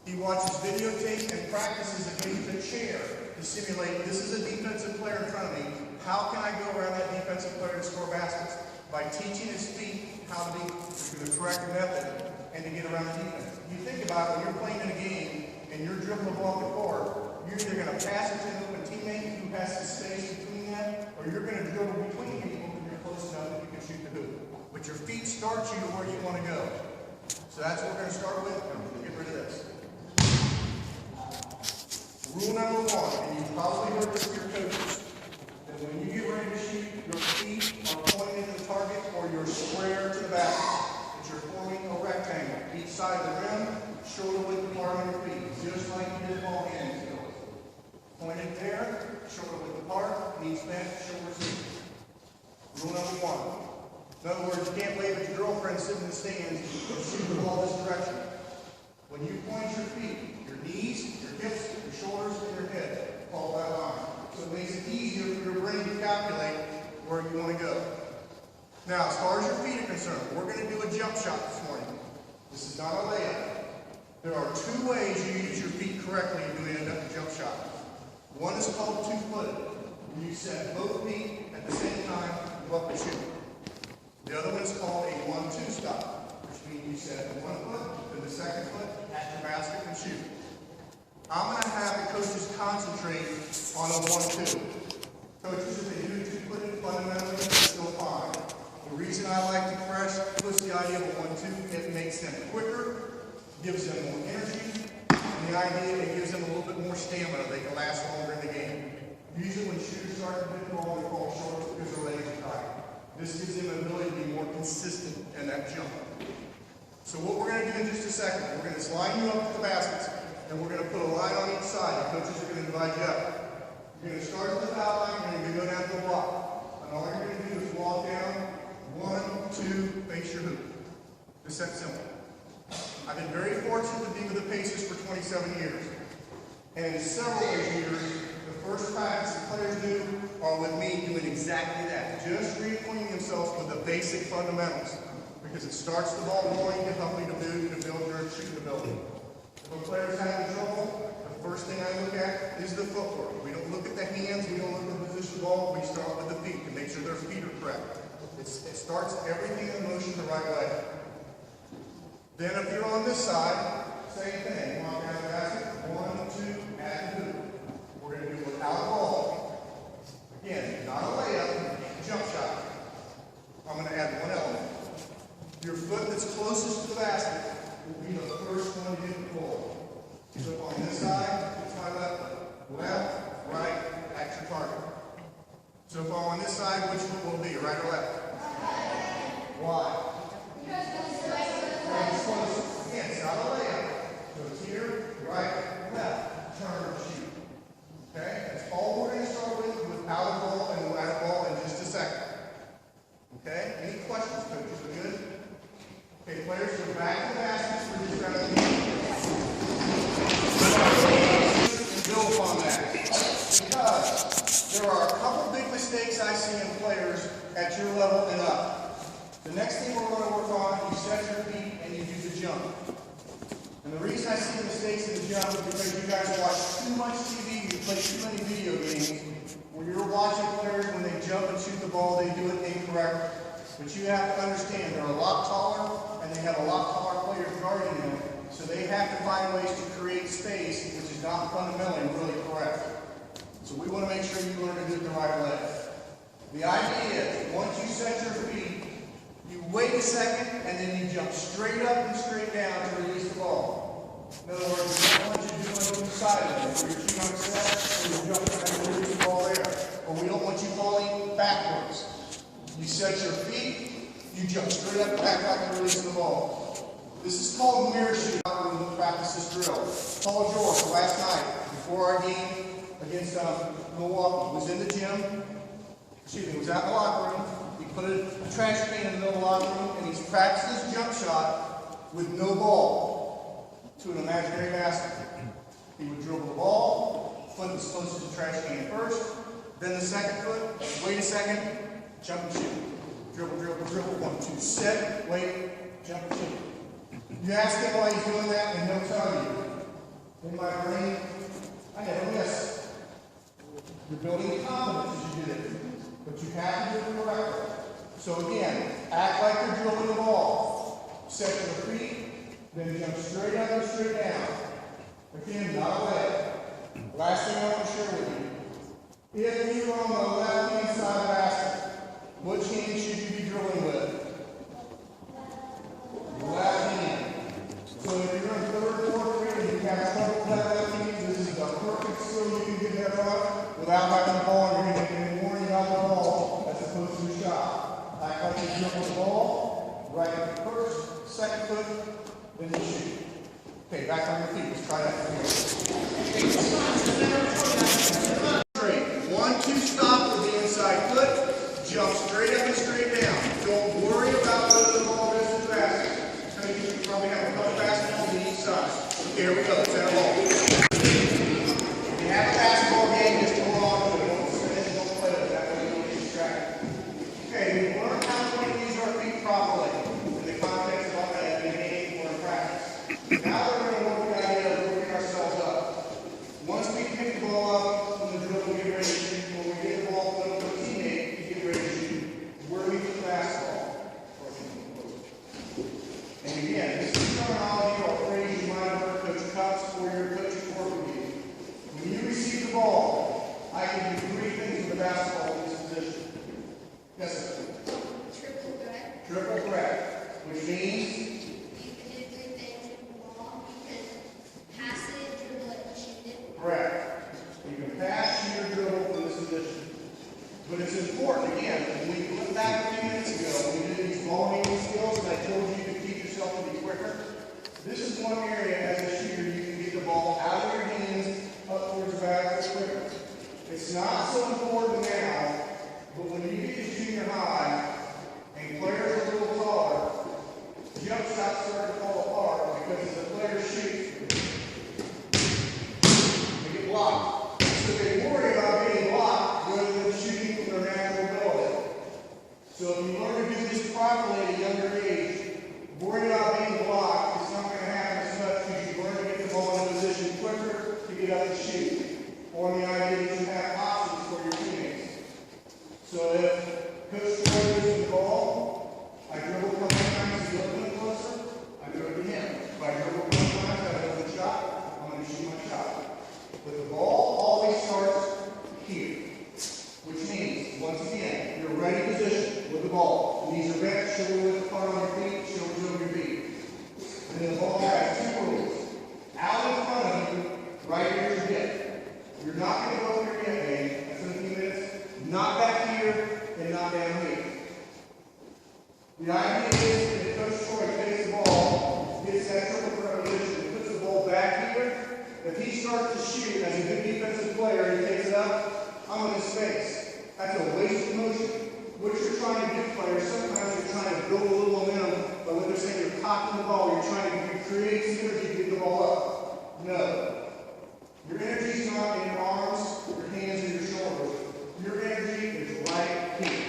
He watches videotape and practices against a chair to simulate, this is a defensive player in front of me. How can I go around that defensive player to score baskets? By teaching his feet how to be the correct method and to get around the defense. You think about it, when you're playing in a game and you're dribbling the ball off the court, you're either going to pass it to an open teammate who has the space between them, or you're going to dribble between people when you're close enough that you can shoot the hoop. But your feet start you to where you want to go. So that's what we're going to start with. Get rid of this. Rule number one, and you've probably heard this from your coaches, that when you get ready to shoot, your feet are pointing to the target or you're square to the basket. That you're forming a rectangle. Each side of the rim, shoulder width apart on your feet, just like you did ball handling skills. Pointed there, shoulder width apart, knees bent, shoulders in. Rule number one. In other words, you can't wave at your girlfriend sitting in the stands and shoot the ball this direction. When you point your feet, your knees, your hips, your shoulders, and your head follow that line. So it makes it easier for your brain to calculate where you want to go. Now, as far as your feet are concerned, we're going to do a jump shot this morning. This is not a layup. There are two ways you use your feet correctly in doing a jump shot. One is called two-footed. You set both feet at the same time and go up and shoot. The other one is called a 1-2 stop, which means you set one foot, then the second foot, at your basket and shoot. I'm going to have the coaches concentrate on a 1-2. Coaches, if they do two-footed fundamentally, it's still fine. The reason I like to push the idea of a 1-2, it makes them quicker, gives them more energy, and the idea it gives them a little bit more stamina. They can last longer in the game. Usually when shooters start to hit the ball, they fall short because their legs are tight. This gives them an ability to be more consistent in that jump. So what we're going to do in just a second, we're going to line you up to the baskets, and we're going to put a line on each side. The coaches are going to divide you up. You're going to start at the foul line, and you're going to go down to the block. And all you're going to do is walk down, 1, 2, face your hoop. Just that simple. I've been very fortunate to be with the Pacers for 27 years. And in several of those years, the first practice the players do are with me doing exactly that. Just reacquainting themselves with the basic fundamentals. Because it starts the ball rolling, to help me to build your shooting ability. If a player's having trouble, the first thing I look at is the footwork. We don't look at the hands, we don't look at the position of the ball, we start with the feet to make sure their feet are correct. It starts everything in motion the right way. Then if you're on this side, same thing. Walk down the basket, 1, 2, add the hoop. We're going to do it without a ball. Again, not a layup, jump shot. I'm going to add one element. Your foot that's closest to the basket will be the first one to hit the ball. So on this side, it's my left foot. Left, right, at your target. So if I'm on this side, which foot will it be, right or left? Why? Again, it's not a layup. So it's here, right, left, turn, shoot. Okay? That's all we're going to start with without a ball, and we'll add a ball in just a second. Okay? Any questions, coaches? We good? Okay, players, go back to the baskets. We're just going to build upon that. Because there are a couple big mistakes I see in players at your level and up. The next thing we're going to work on, you set your feet and you do the jump. And the reason I see the mistakes in the jump is because you guys watch too much TV, you play too many video games. When you're watching players, when they jump and shoot the ball, they do it incorrectly. But you have to understand, they're a lot taller, and they have a lot taller players guarding them, so they have to find ways to create space, which is not fundamentally really correct. So we want to make sure you learn to do it the right way. The idea is, once you set your feet, you wait a second, and then you jump straight up and straight down to release the ball. In other words, we don't want you doing it on the side of it, where you're shooting on the set, or you're jumping and release the ball there. Or we don't want you falling backwards. You set your feet, you jump straight up, back and release the ball. This is called mirror shooting when we practice this drill. Paul George, last night, before our game against Milwaukee, was in the gym, was out in the locker room. He put a trash can in the middle of the locker room, and he's practiced his jump shot with no ball to an imaginary basket. He would dribble the ball, foot was close to the trash can first, then the second foot, wait a second, jump and shoot. Dribble, dribble, dribble. 1, 2, set, wait, jump and shoot. You ask him why he's doing that, and he'll tell you. In my brain, I never miss. You're building confidence as you do it, but you have to do it correctly. So again, act like you're drilling the ball. Set your feet, then jump straight up and straight down. Again, not away. Last thing I want to share with you. If you're on the left-hand side of the basket, which hand should you be drilling with? Left hand. So if you're in third or fourth grade and you have trouble with that left hand, this is the perfect skill you can get that on without having the ball in your hand and worrying about the ball as opposed to the shot. Act like you dribble the ball, right at the first, second foot, then you shoot. Okay, back on your feet. Let's try that for you. Straight. 1, 2, stop with the inside foot. Jump straight up and straight down. Don't worry about whether the ball goes to the basket. I mean, you probably have a couple basketballs on each side. Okay, here we go. Let's have a ball. If you have a basketball game, just hold on to it. Don't spin it, don't play with it. That way you don't get distracted. Okay, we learned how to use our feet properly in the context of a game or in practice. Now we're going to work the idea of working ourselves up. Once we pick the ball up from the drill, we get ready to shoot. When we get the ball put up to a teammate, we get ready to shoot. Where do we put the basketball? And again, this is terminology or phrase you might have heard Coach Cups or your coach work with you. When you receive the ball, I can do 3 things with the basketball in this position. Yes, sir? Triple threat. Triple threat, which means correct. You can pass, shoot, or dribble from this position. But it's important, again, when we look back a few minutes ago, when we did these ball handling skills, and I told you to teach yourself to be quicker. This is one area as a shooter you can get the ball out of your hands, up towards the basket quicker. It's not so important now, but when you get to junior high, and players are a little taller, jump shots start to fall apart because as the players shoot, blocked. So they worry about getting blocked rather than shooting from their natural ability. So if you learn to do this properly at a younger age, worrying about being blocked is not going to happen as much because you learn to get the ball in a position quicker to get up and shoot. Or the idea that you have options for your teammates. So if Coach Troy gives the ball, I dribble a couple times, he's a little bit closer, I go to him. If I dribble a couple times, I have a shot, I'm going to shoot my shot. But the ball always starts here, which means, once again, you're ready position with the ball. Knees are bent, shoulder width apart on your feet, shoulders over your feet. And then the ball has 2 rules. Out in front of you, right here is your hip. You're not going to go over your hip, man. That's in a few minutes. Not back here and not down here. The idea is that Coach Troy takes the ball, gets that triple threat position, puts the ball back here. If he starts to shoot as a good defensive player and he takes it up, I'm in his face. That's a waste of motion. What you're trying to do, players, sometimes you're trying to build a little momentum, but when they're saying you're cocking the ball, you're trying to create synergy to get the ball up. No. Your energy is not in your arms, your hands, and your shoulders. Your energy is right here.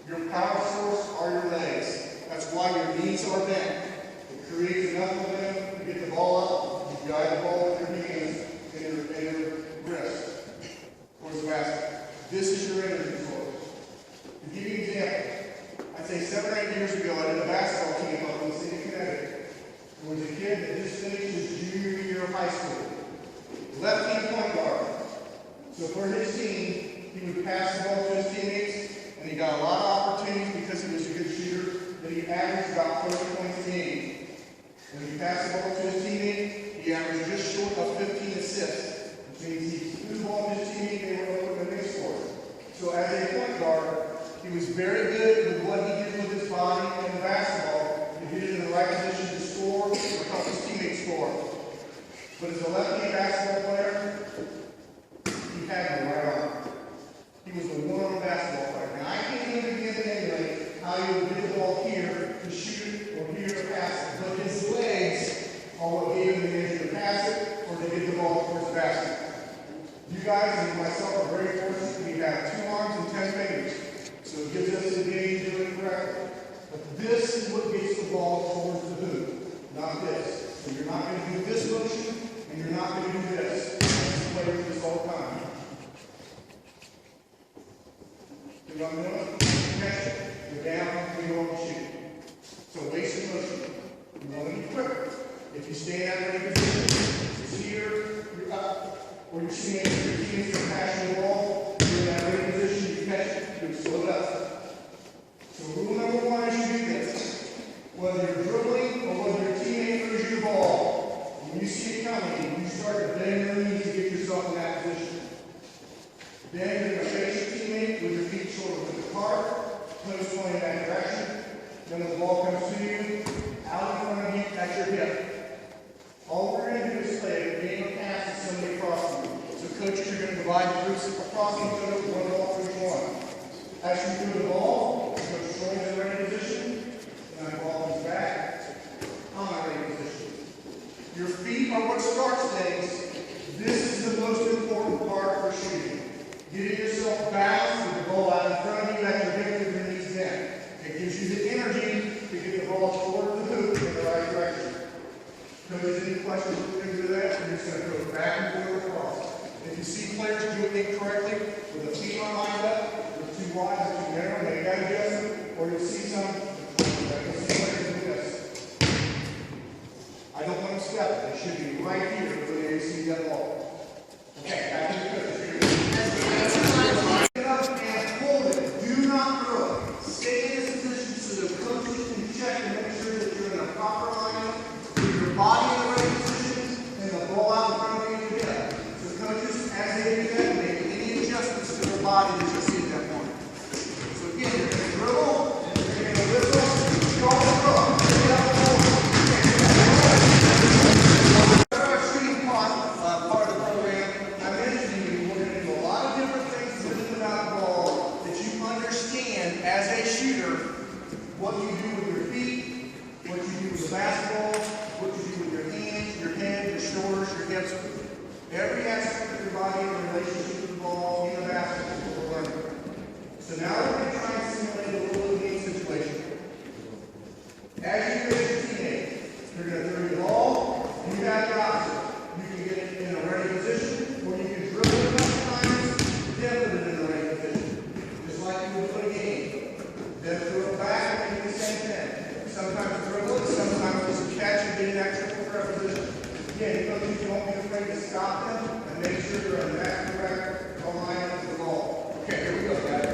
Your power source are your legs. That's why your knees are bent. It creates enough momentum to get the ball up. You guide the ball with your hands and your wrist towards the basket. This is your energy source. To give you an example, I'd say 7 or 8 years ago, I did a basketball team up in the state of Connecticut. There was a kid that just finished his junior year of high school. Left-hand point guard. So for his team, he would pass the ball to his teammates, and he got a lot of opportunities because he was a good shooter, that he averaged about 30 points a game. When he passed the ball to his teammate, he averaged just short of 15 assists, which means he threw the ball to his teammate, they were open and they scored. So as a point guard, he was very good with what he did with his body and the basketball to get it in the right position to score or help his teammates score. But as a left-hand basketball player, he had no right arm. He was the one-arm basketball player. Now, I can't even begin to emulate how he would get the ball here to shoot or here to pass it. But his legs are what gave him the energy to pass it or to get the ball towards the basket. You guys and myself are very fortunate. We have 2 arms and 10 fingers. So it gives us the ability to do it correctly. But this is what gets the ball towards the hoop, not this. So you're not going to do this motion, and you're catch it, go down, and you want to shoot. So wasted motion. You want to be quicker. If you stay in that ready position, it's here, you're up, or you're seeing your teammates are passing the ball, you're in that ready position, you catch it, you slow it up. So rule number one is you do this. Whether you're dribbling or whether your teammate throws you the ball, when you see it coming, you start to bend your knees to get yourself in that position. Then you're going to face your teammate with your feet shoulder width apart, toes pointing in that direction. Then the ball comes to you, out in front of you, that's your hip. All we're going to do is play a game of pass to somebody across you. So coaches are going to divide the groups across each other, one ball for each one. As you throw the ball, coach Troy in the ready position, and the ball comes back. I'm in ready position. Your feet are what starts things. This is the most important part for shooting. Getting yourself balanced with the ball out in front of you at your hip with your knees down. It gives you the energy to get the ball toward the hoop in the right direction. Coaches, any questions with things with that? You're just going to go back and forth across. If you see players do it incorrectly, with the feet are lined up, with too wide or too narrow, they got to adjust it, or you'll see some, you'll see players do this. I don't want to step it. It should be right here where they see that ball. Okay, back to the coach. Get up and hold it. Do not throw it. Stay in this position so the coaches can check and make sure that you're in a proper alignment with your body in the right position and the ball out in front of you again. So coaches, as they do that, make any adjustments to their body that you see at that point. So again, you're going to dribble, you're going to whistle, throw the throw. Get up and hold it. Our shooting part of the program, I mentioned to you, we're going to do a lot of different things with and without the ball that you understand as a shooter what you do with your feet, what you do with the basketball, what you do with your hands, your head, your shoulders, your hips. Every aspect of your body in relationship with the ball, in the basketball, is what we're learning. So now we're going to try and simulate a little game situation. As you face your teammate, you're going to throw your ball, and you got the option. You can get it in a ready position, or you can dribble it a couple times, then put it in a ready position. Just like you would play a game. Then throw it back and do the same thing. Sometimes dribble it, sometimes just catch and get in that triple threat position. Again, coaches don't be afraid to stop them and make sure they're in that correct alignment with the ball. Okay, here we go, guys.